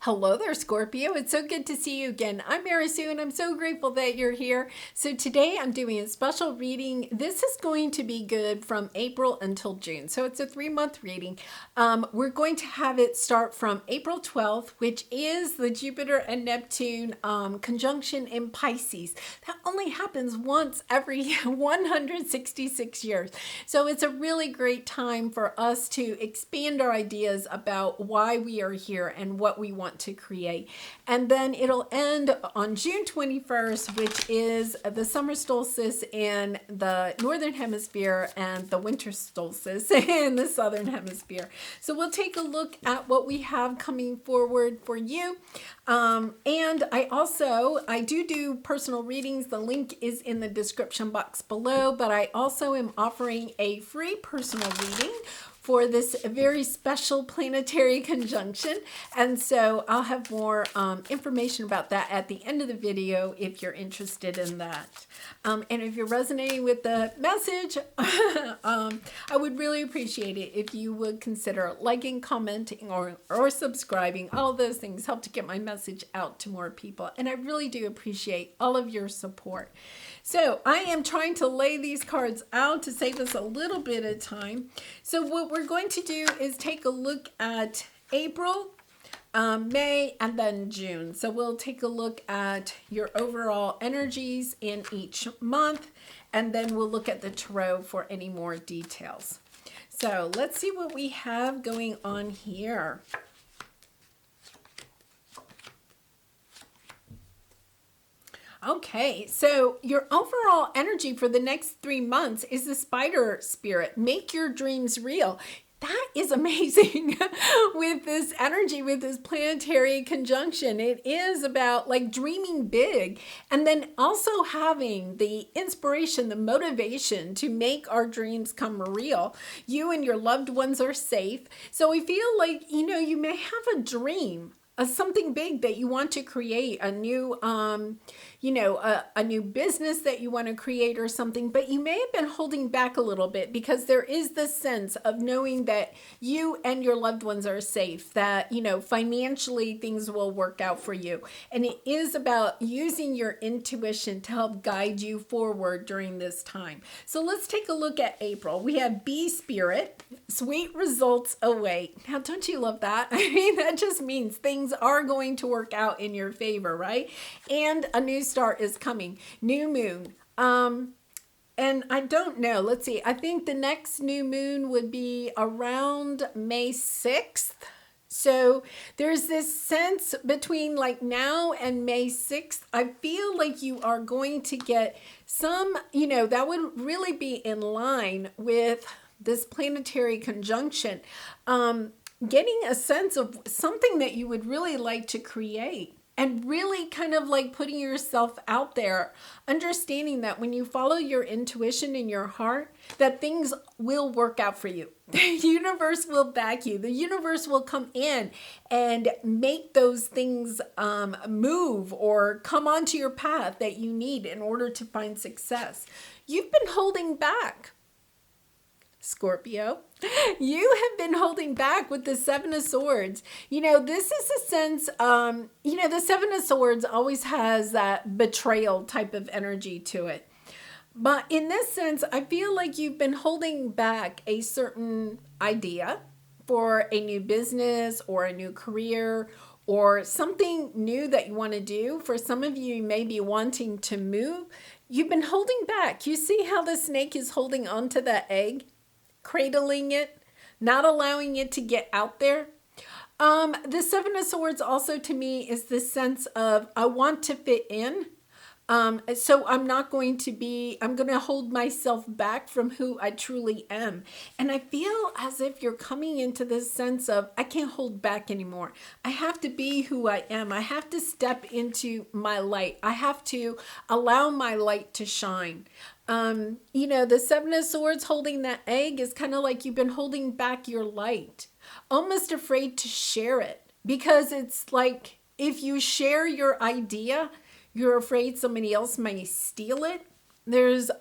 Hello there, Scorpio. It's so good to see you again. I'm Mary Sue, and I'm so grateful that you're here. So today I'm doing a special reading. This is going to be good from April until June. So it's a 3-month reading. We're going to have it start from April 12th, which is the Jupiter and Neptune conjunction in Pisces. That only happens once every 166 years. So it's a really great time for us to expand our ideas about why we are here and what we want to create. And then it'll end on June 21st, which is the summer solstice in the northern hemisphere and the winter solstice in the southern hemisphere. So we'll take a look at what we have coming forward for you. And I do personal readings. The link is in the description box below, but I also am offering a free personal reading for this very special planetary conjunction. And so I'll have more information about that at the end of the video if you're interested in that. And if you're resonating with the message, I would really appreciate it if you would consider liking, commenting, or subscribing. All of those things help to get my message out to more people. And I really do appreciate all of your support. So I am trying to lay these cards out to save us a little bit of time. So what we're going to do is take a look at April, May, and then June. So we'll take a look at your overall energies in each month, and then we'll look at the tarot for any more details. So let's see what we have going on here. Okay, so your overall energy for the next 3 months is the spider spirit. Make your dreams real. That is amazing with this energy, with this planetary conjunction. It is about like dreaming big and then also having the inspiration, the motivation to make our dreams come real. You and your loved ones are safe. So I feel like, you may have a dream of something big that you want to create, a new, a new business that you want to create or something, but you may have been holding back a little bit because there is this sense of knowing that you and your loved ones are safe, that, financially things will work out for you. And it is about using your intuition to help guide you forward during this time. So let's take a look at April. We have Bee Spirit, sweet results await. Now, don't you love that? I mean, that just means things are going to work out in your favor, right? And a new start is coming. New moon. And I don't know. Let's see. I think the next new moon would be around May 6th. So there's this sense between like now and May 6th, I feel like you are going to get some, that would really be in line with this planetary conjunction. Getting a sense of something that you would really like to create and really kind of like putting yourself out there, understanding that when you follow your intuition in your heart, that things will work out for you. The universe will back you. The universe will come in and make those things move or come onto your path that you need in order to find success. You've been holding back, Scorpio. You have been holding back with the Seven of Swords. This is a sense, the Seven of Swords always has that betrayal type of energy to it. But in this sense, I feel like you've been holding back a certain idea for a new business or a new career or something new that you want to do. For some of you, you may be wanting to move. You've been holding back. You see how the snake is holding onto that egg? Cradling it, not allowing it to get out there. The Seven of Swords also to me is this sense of I want to fit in. So I'm going to hold myself back from who I truly am. And I feel as if you're coming into this sense of I can't hold back anymore. I have to be who I am. I have to step into my light. I have to allow my light to shine. The Seven of Swords holding that egg is kind of like you've been holding back your light, almost afraid to share it, because it's like if you share your idea, you're afraid somebody else may steal it. There's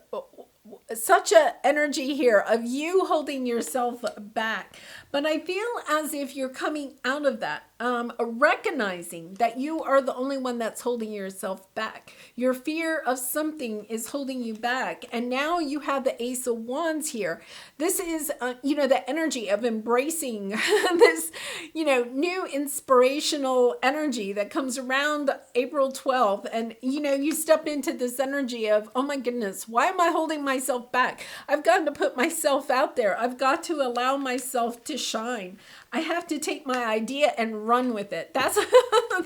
such an energy here of you holding yourself back. But I feel as if you're coming out of that. recognizing that you are the only one that's holding yourself back. Your fear of something is holding you back. And now you have the Ace of Wands here. This is, the energy of embracing this, new inspirational energy that comes around April 12th. And, you step into this energy of, oh my goodness, why am I holding myself back? I've got to put myself out there. I've got to allow myself to shine. I have to take my idea and run with it. That's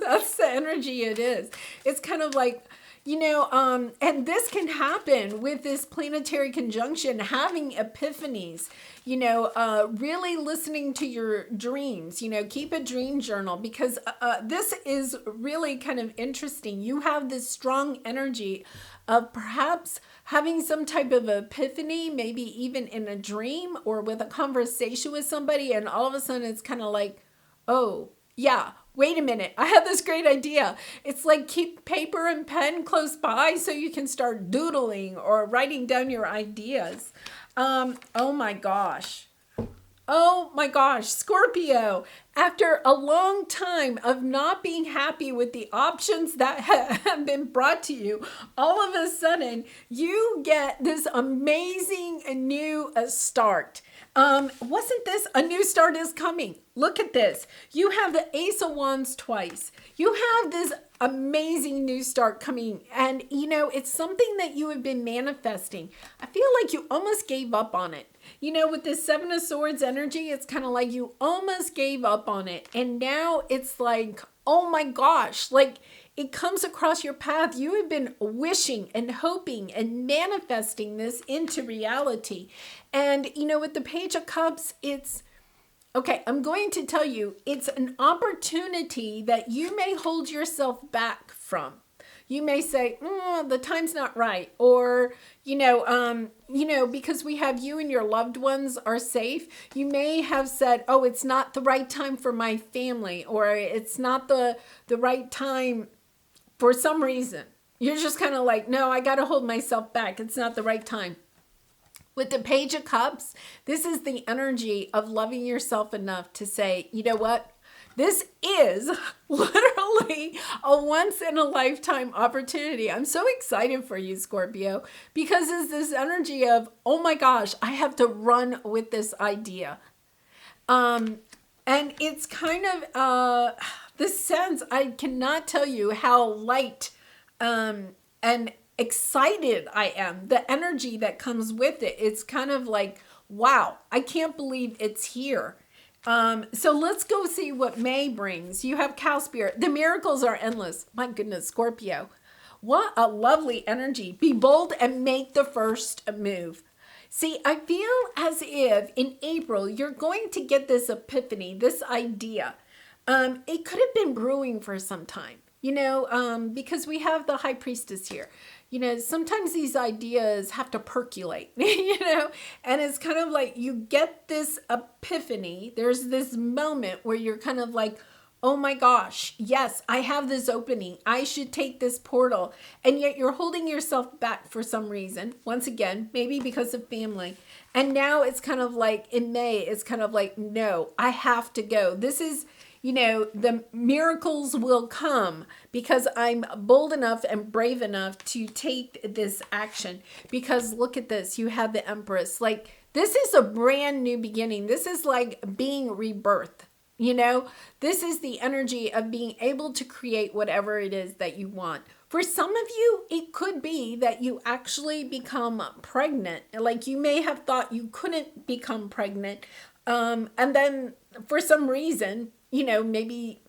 that's the energy it is. It's kind of like, and this can happen with this planetary conjunction, having epiphanies, really listening to your dreams, keep a dream journal, because this is really kind of interesting. You have this strong energy of perhaps having some type of epiphany, maybe even in a dream or with a conversation with somebody, and all of a sudden it's kind of like, oh, yeah, wait a minute, I have this great idea. It's like keep paper and pen close by so you can start doodling or writing down your ideas. Oh my gosh. Oh my gosh, Scorpio, after a long time of not being happy with the options that have been brought to you, all of a sudden you get this amazing new start. Wasn't this a new start is coming? Look at this. You have the Ace of Wands twice. You have this amazing new start coming. And, it's something that you have been manifesting. I feel like you almost gave up on it. With this Seven of Swords energy, it's kind of like you almost gave up on it. And now it's like, oh my gosh, like it comes across your path. You have been wishing and hoping and manifesting this into reality. And, with the Page of Cups, it's, okay, I'm going to tell you, it's an opportunity that you may hold yourself back from. You may say, the time's not right. Or, because we have you and your loved ones are safe, you may have said, oh, it's not the right time for my family, or it's not the right time for some reason. You're just kind of like, no, I got to hold myself back. It's not the right time. With the Page of Cups, this is the energy of loving yourself enough to say, you know what? This is literally a once in a lifetime opportunity. I'm so excited for you, Scorpio, because it's this energy of, oh my gosh, I have to run with this idea. And it's kind of this sense, I cannot tell you how light and excited I am. The energy that comes with it. It's kind of like, wow, I can't believe it's here. So let's go see what May brings. You have Cow Spirit. The miracles are endless. My goodness, Scorpio. What a lovely energy. Be bold and make the first move. See, I feel as if in April, you're going to get this epiphany, this idea. It could have been brewing for some time, because we have the High Priestess here. Sometimes these ideas have to percolate, and it's kind of like you get this epiphany. There's this moment where you're kind of like, oh my gosh, yes, I have this opening. I should take this portal. And yet you're holding yourself back for some reason. Once again, maybe because of family. And now it's kind of like in May, it's kind of like, no, I have to go. This is, the miracles will come because I'm bold enough and brave enough to take this action. Because look at this, you have the Empress. Like, this is a brand new beginning. This is like being rebirthed. This is the energy of being able to create whatever it is that you want. For some of you, it could be that you actually become pregnant. Like, you may have thought you couldn't become pregnant. And then for some reason, maybe,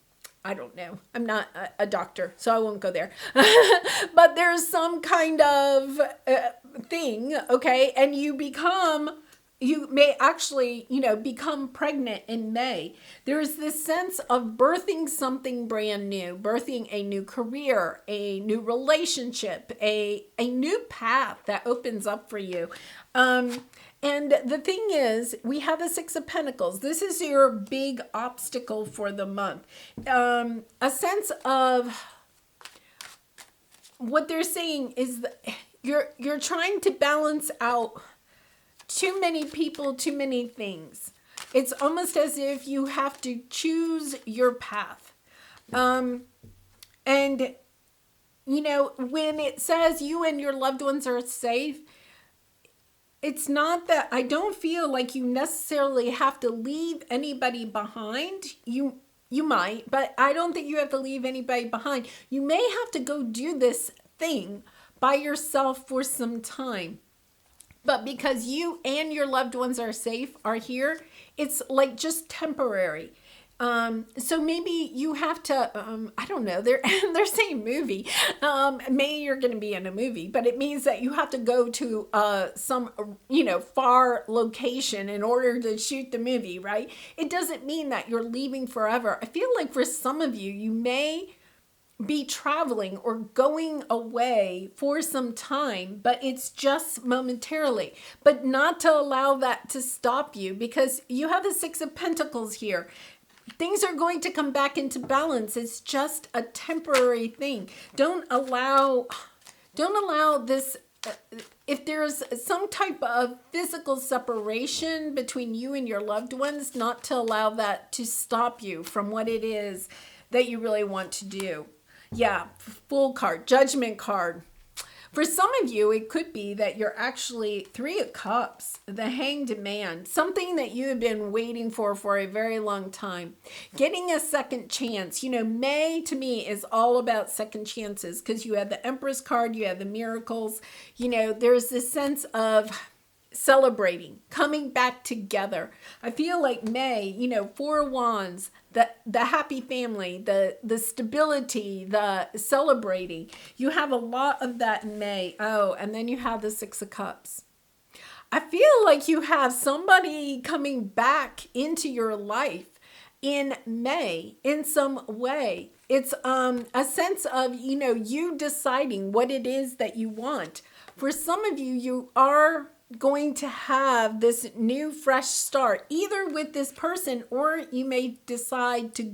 I don't know. I'm not a doctor, so I won't go there. But there's some kind of thing, okay? And you may actually, become pregnant in May. There's this sense of birthing something brand new, birthing a new career, a new relationship, a new path that opens up for you. And the thing is, we have the Six of Pentacles. This is your big obstacle for the month. A sense of what they're saying is that you're trying to balance out too many people, too many things. It's almost as if you have to choose your path. And, you know, when it says you and your loved ones are safe, it's not that I don't feel like you necessarily have to leave anybody behind. You might, but I don't think you have to leave anybody behind. You may have to go do this thing by yourself for some time. But because you and your loved ones are safe, are here, it's like just temporary. So maybe you have to, I don't know, they're saying movie. Maybe you're going to be in a movie, but it means that you have to go to some, far location in order to shoot the movie, right? It doesn't mean that you're leaving forever. I feel like for some of you, you may be traveling or going away for some time, but it's just momentarily. But not to allow that to stop you, because you have the Six of Pentacles here. Things are going to come back into balance. It's just a temporary thing. Don't allow this, if there's some type of physical separation between you and your loved ones, not to allow that to stop you from what it is that you really want to do. Yeah, Fool card, Judgment card. For some of you, it could be that you're actually Three of Cups, the Hanged Man, something that you have been waiting for a very long time. Getting a second chance. You know, May to me is all about second chances, because you have the Empress card, you have the miracles. You know, there's this sense of celebrating, coming back together. I feel like May, Four of Wands, the happy family, the stability, the celebrating. You have a lot of that in May. Oh, and then you have the Six of Cups. I feel like you have somebody coming back into your life in May in some way. It's a sense of, you deciding what it is that you want. For some of you, you are going to have this new fresh start, either with this person, or you may decide to,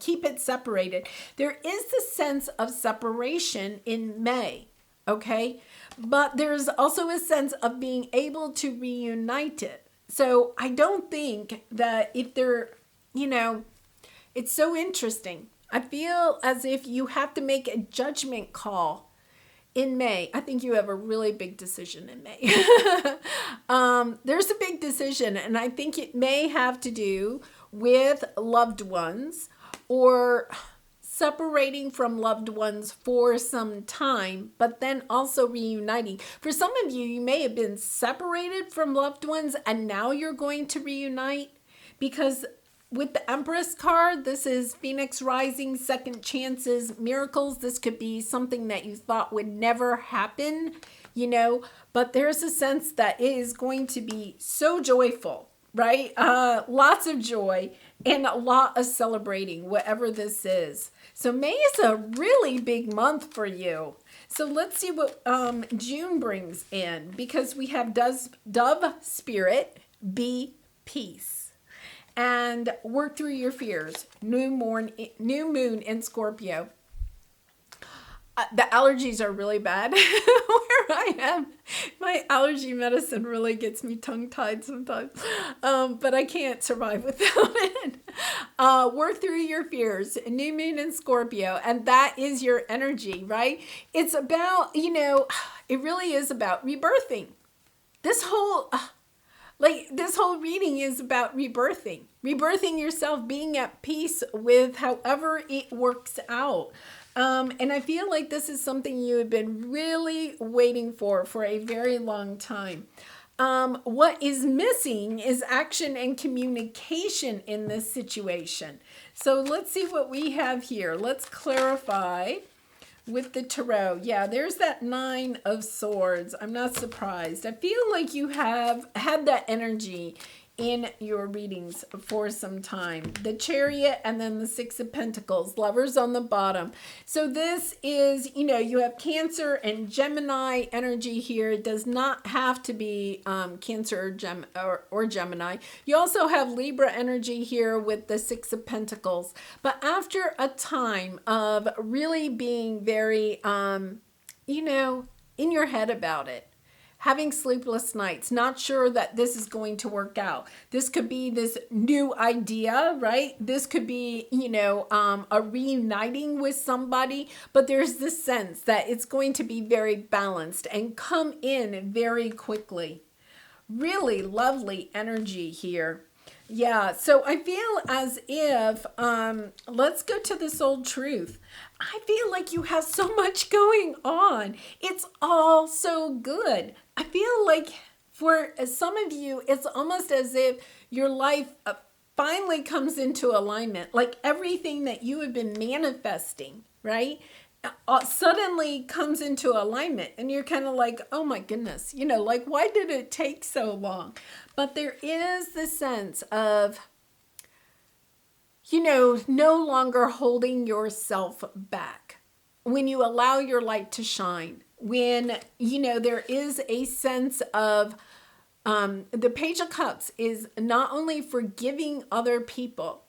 keep it separated. There is the sense of separation in May, okay? But there's also a sense of being able to reunite it. So I don't think that if they're, it's so interesting. I feel as if you have to make a judgment call in May. I think you have a really big decision in May. There's a big decision, and I think it may have to do with loved ones, or separating from loved ones for some time, but then also reuniting. For some of you, you may have been separated from loved ones, and now you're going to reunite, because with the Empress card, this is Phoenix Rising, second chances, miracles. This could be something that you thought would never happen, but there's a sense that it is going to be so joyful, right? Lots of joy and a lot of celebrating, whatever this is. So May is a really big month for you. So let's see what June brings in, because we have Dove Spirit, be peace. And work through your fears. New moon in Scorpio. The allergies are really bad where I am. My allergy medicine really gets me tongue-tied sometimes. But I can't survive without it. Work through your fears. New moon in Scorpio. And that is your energy, right? It's about, it really is about rebirthing. This whole reading is about rebirthing yourself, being at peace with however it works out. And I feel like this is something you have been really waiting for a very long time. What is missing is action and communication in this situation. So let's see what we have here. Let's clarify with the tarot. Yeah, there's that Nine of Swords. I'm not surprised. I feel like you have had that energy in your readings for some time. The Chariot and then the Six of Pentacles, Lovers on the bottom. So this is, you have Cancer and Gemini energy here. It does not have to be Cancer or Gemini. You also have Libra energy here with the Six of Pentacles. But after a time of really being very, in your head about it, having sleepless nights, not sure that this is going to work out. This could be this new idea, right? This could be, a reuniting with somebody, but there's this sense that it's going to be very balanced and come in very quickly. Really lovely energy here. Yeah, so I feel as if, let's go to this old truth. I feel like you have so much going on. It's all so good. I feel like for some of you, it's almost as if your life finally comes into alignment. Like everything that you have been manifesting, right? Suddenly comes into alignment and you're kind of like, oh my goodness, like why did it take so long? But there is the sense of, no longer holding yourself back. When you allow your light to shine, when, there is a sense of, the Page of Cups is not only forgiving other people,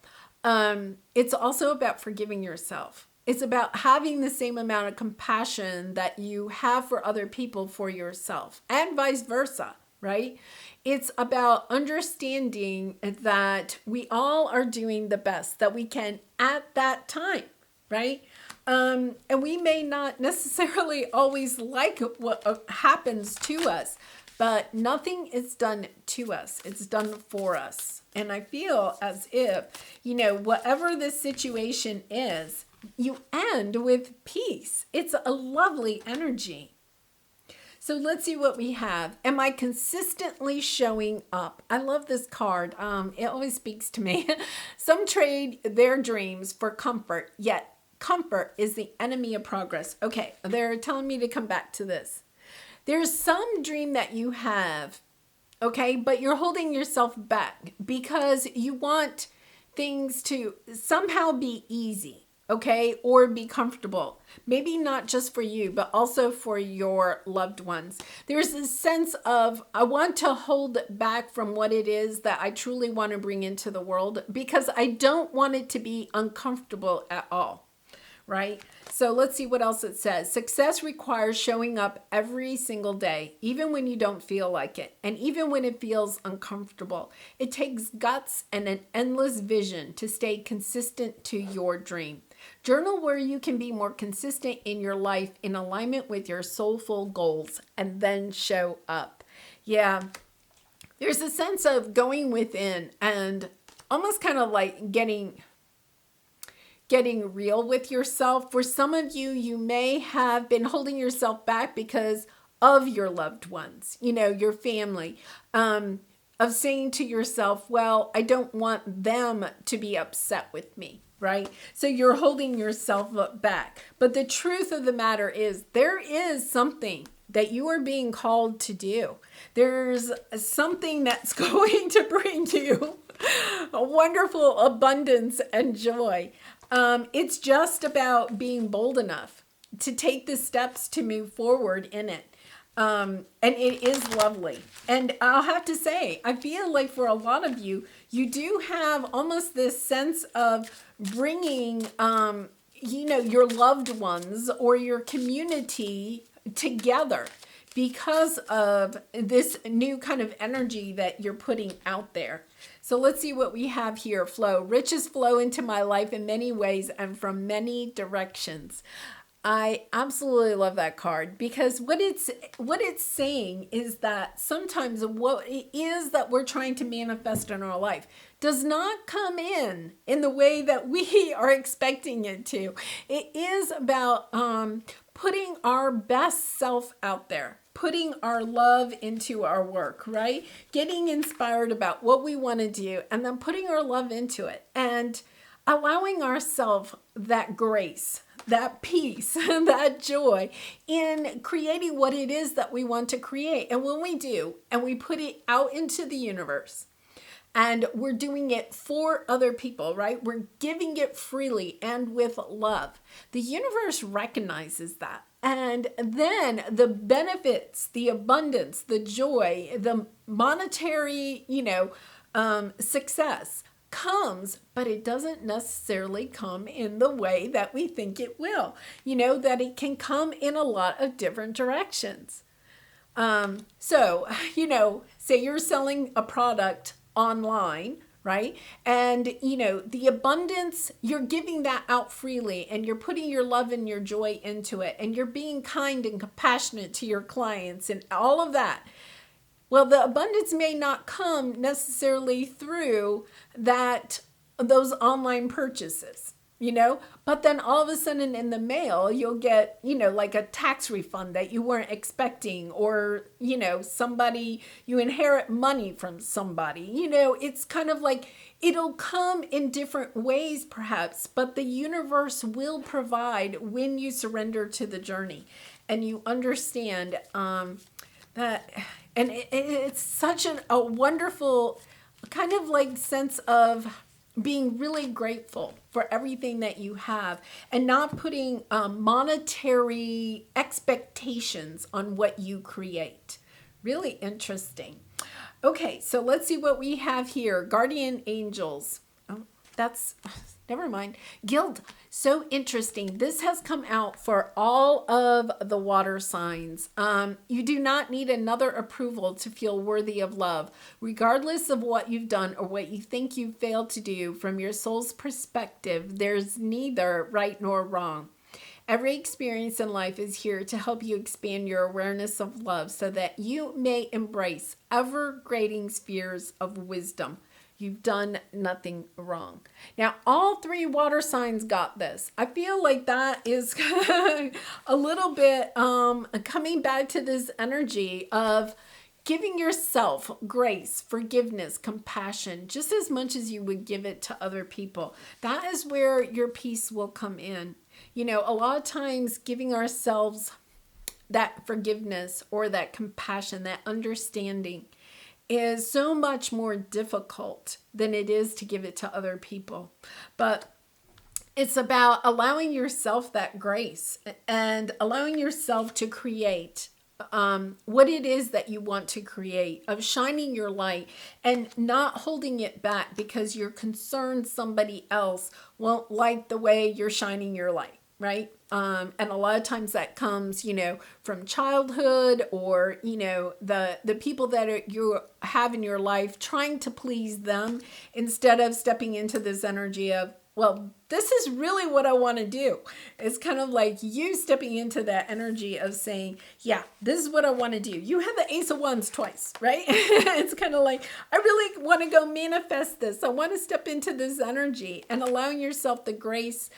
it's also about forgiving yourself. It's about having the same amount of compassion that you have for other people for yourself, and vice versa, right? It's about understanding that we all are doing the best that we can at that time, right? And we may not necessarily always like what happens to us, but nothing is done to us. It's done for us. And I feel as if, whatever this situation is, you end with peace. It's a lovely energy. So let's see what we have. Am I consistently showing up? I love this card. It always speaks to me. Some trade their dreams for comfort, yet comfort is the enemy of progress. Okay, they're telling me to come back to this. There's some dream that you have, okay, but you're holding yourself back because you want things to somehow be easy. Okay, or be comfortable. Maybe not just for you, but also for your loved ones. There's this sense of, I want to hold back from what it is that I truly want to bring into the world because I don't want it to be uncomfortable at all, right? So let's see what else it says. Success requires showing up every single day, even when you don't feel like it, and even when it feels uncomfortable. It takes guts and an endless vision to stay consistent to your dream. Journal where you can be more consistent in your life in alignment with your soulful goals, and then show up. Yeah, there's a sense of going within and almost kind of like getting real with yourself. For some of you, you may have been holding yourself back because of your loved ones, your family, of saying to yourself, well, I don't want them to be upset with me, right? So you're holding yourself back. But the truth of the matter is there is something that you are being called to do. There's something that's going to bring you a wonderful abundance and joy. It's just about being bold enough to take the steps to move forward in it. And it is lovely. And I'll have to say, I feel like for a lot of you, you do have almost this sense of bringing, your loved ones or your community together because of this new kind of energy that you're putting out there. So let's see what we have here. Flow. Riches flow into my life in many ways and from many directions. I absolutely love that card because what it's saying is that sometimes what it is that we're trying to manifest in our life does not come in the way that we are expecting it to. It is about putting our best self out there, putting our love into our work, right? Getting inspired about what we want to do and then putting our love into it and allowing ourselves that grace, that peace, that joy in creating what it is that we want to create. And when we do, and we put it out into the universe, and we're doing it for other people, right? We're giving it freely and with love. The universe recognizes that. And then the benefits, the abundance, the joy, the monetary, success comes, but it doesn't necessarily come in the way that we think it will. That it can come in a lot of different directions. So, say you're selling a product online, right? And, the abundance, you're giving that out freely and you're putting your love and your joy into it. And you're being kind and compassionate to your clients and all of that. Well, the abundance may not come necessarily through those online purchases, but then all of a sudden in the mail, you'll get, like a tax refund that you weren't expecting, or, somebody, you inherit money from somebody, it's kind of like it'll come in different ways perhaps, but the universe will provide when you surrender to the journey and you understand, that, and it's such a wonderful kind of like sense of being really grateful for everything that you have and not putting monetary expectations on what you create. Really interesting. Okay, so let's see what we have here. Guardian angels. Oh, that's, never mind. Guild. So interesting. This has come out for all of the water signs. You do not need another approval to feel worthy of love, regardless of what you've done or what you think you've failed to do. From your soul's perspective, there's neither right nor wrong. Every experience in life is here to help you expand your awareness of love so that you may embrace ever-grading spheres of wisdom. You've done nothing wrong. Now, all three water signs got this. I feel like that is a little bit coming back to this energy of giving yourself grace, forgiveness, compassion, just as much as you would give it to other people. That is where your peace will come in. A lot of times giving ourselves that forgiveness or that compassion, that understanding, is so much more difficult than it is to give it to other people. But it's about allowing yourself that grace and allowing yourself to create what it is that you want to create, of shining your light and not holding it back because you're concerned somebody else won't like the way you're shining your light. Right? And a lot of times that comes, from childhood or, the people that you have in your life, trying to please them instead of stepping into this energy of, well, this is really what I want to do. It's kind of like you stepping into that energy of saying, yeah, this is what I want to do. You have the Ace of Wands twice, right? It's kind of like, I really want to go manifest this. I want to step into this energy and allowing yourself the grace,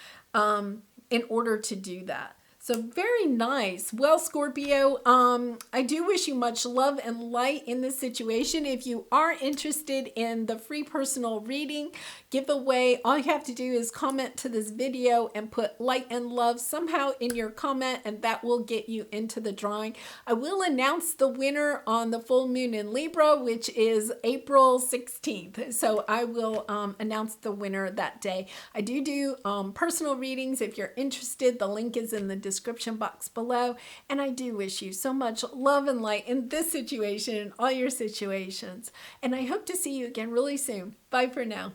in order to do that. So very nice. Well, Scorpio, I do wish you much love and light in this situation. If you are interested in the free personal reading giveaway, all you have to do is comment to this video and put light and love somehow in your comment, and that will get you into the drawing. I will announce the winner on the full moon in Libra, which is April 16th. So I will announce the winner that day. I do personal readings. If you're interested, the link is in the description box below. And I do wish you so much love and light in this situation and all your situations. And I hope to see you again really soon. Bye for now.